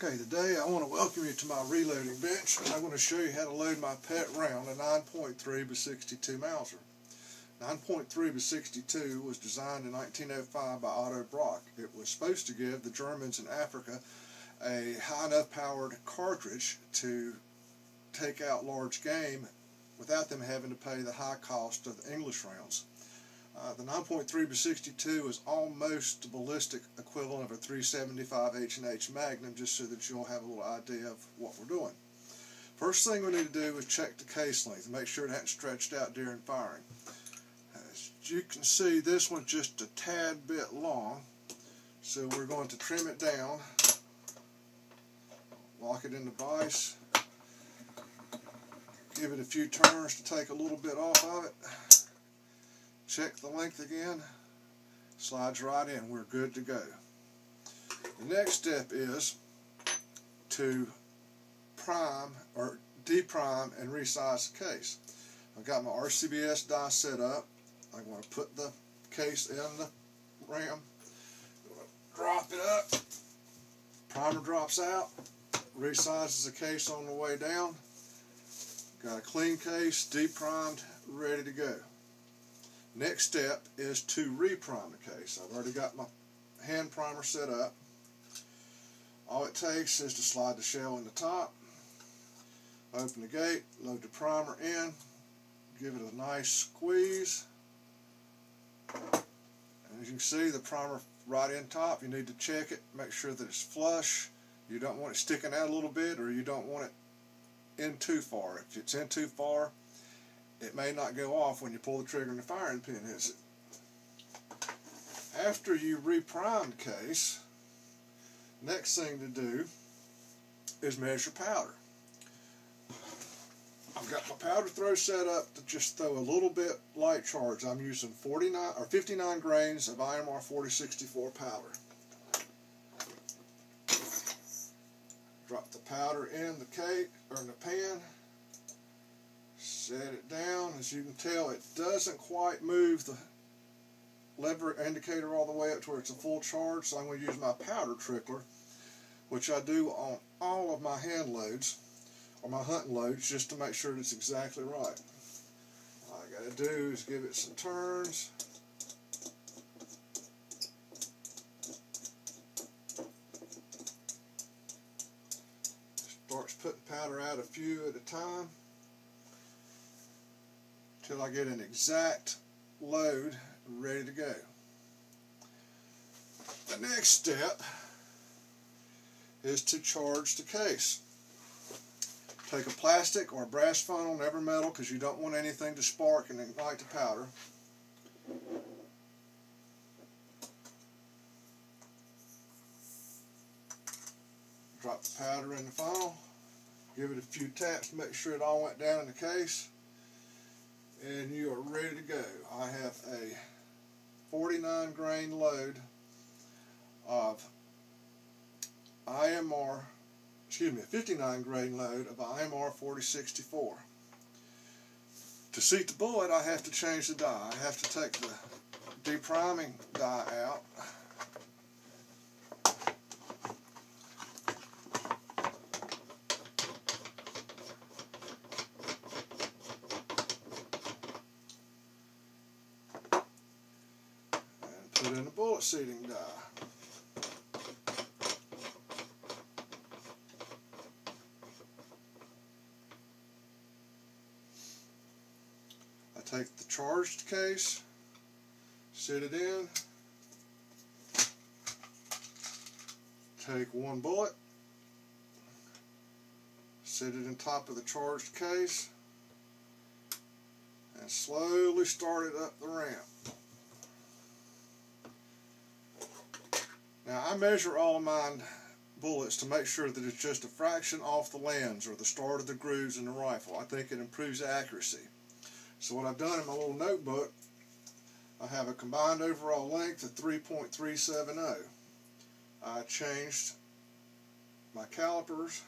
Okay, today I want to welcome you to my reloading bench, and I'm going to show you how to load my pet round, a 9.3 by 62 Mauser. 9.3 by 62 was designed in 1905 by Otto Brock. It was supposed to give the Germans in Africa a high enough powered cartridge to take out large game without them having to pay the high cost of the English rounds. The 9.3 by 62 is almost the ballistic equivalent of a 375 H&H Magnum, just so that you'll have a little idea of what we're doing. First thing we need to do is check the case length and make sure it hasn't stretched out during firing. As you can see, this one's just a tad bit long, so we're going to trim it down, lock it in the vise, give it a few turns to take a little bit off of it. Check the length again, slides right in, we're good to go. The next step is to prime or deprime and resize the case. I've got my RCBS die set up. I'm going to put the case in the ram, drop it up, primer drops out, resizes the case on the way down. Got a clean case, deprimed, ready to go. Next step is to reprime the case. I've already got my hand primer set up. All it takes is to slide the shell in the top, open the gate, load the primer in, give it a nice squeeze. And as you can see, the primer right in top. You need to check it, make sure that it's flush. You don't want it sticking out a little bit, or you don't want it in too far. If it's in too far, it may not go off when you pull the trigger and the firing pin hits it. After you reprime the case, next thing to do is measure powder. I've got my powder throw set up to just throw a little bit light charge. I'm using 59 grains of IMR 4064 powder. Drop the powder in the cake or in the pan. Set it down. As you can tell, it doesn't quite move the lever indicator all the way up to where it's a full charge, so I'm going to use my powder trickler, which I do on all of my hand loads, or my hunting loads, just to make sure it's exactly right. All I got to do is give it some turns. Starts putting powder out a few at a time, till I get an exact load ready to go. The next step is to charge the case. Take a plastic or a brass funnel, never metal, because you don't want anything to spark and ignite the powder. Drop the powder in the funnel, give it a few taps to make sure it all went down in the case, and you are ready to go. I have a 49 grain load of a 59 grain load of IMR 4064. To seat the bullet, I have to change the die. I have to take the depriming die out. Put in a bullet seating die. I take the charged case, sit it in, take one bullet, sit it in top of the charged case, and slowly start it up the ramp. Now, I measure all of my bullets to make sure that it's just a fraction off the lens or the start of the grooves in the rifle. I think it improves accuracy. So what I've done in my little notebook, I have a combined overall length of 3.370. I changed my calipers,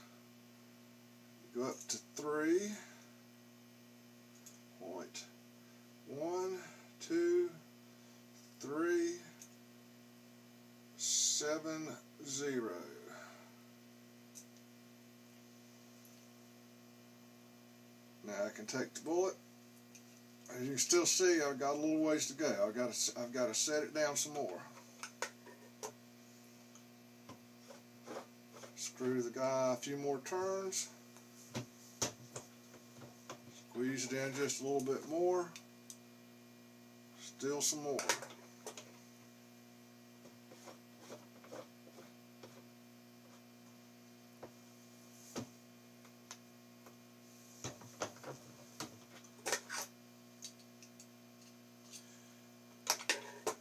go up to 3.1, 2, 3, 7, 0. I can take the bullet. As you can still see, I've got a little ways to go. I've got to set it down some more. Screw the guy a few more turns. Squeeze it in just a little bit more. Still some more.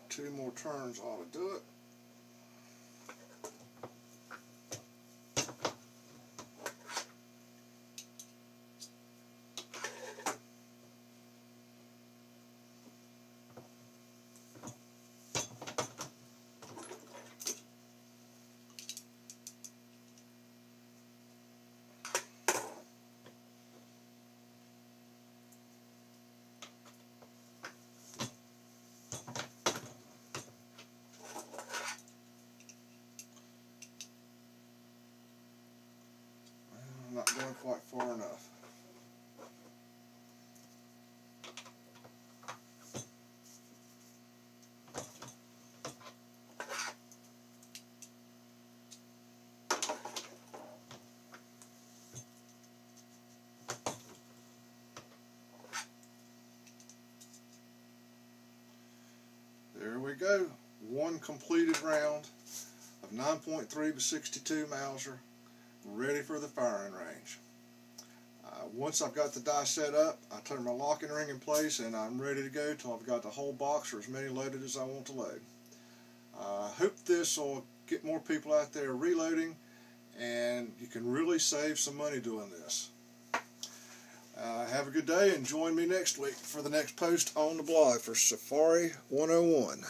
Two more turns ought to do it. Not going quite far enough. There we go. One completed round of 9.3 by 62 Mauser, ready for the firing range. Once I've got the die set up, I turn my locking ring in place and I'm ready to go till I've got the whole box or as many loaded as I want to load. I hope this will get more people out there reloading, and you can really save some money doing this. Have a good day and join me next week for the next post on the blog for Safari 101.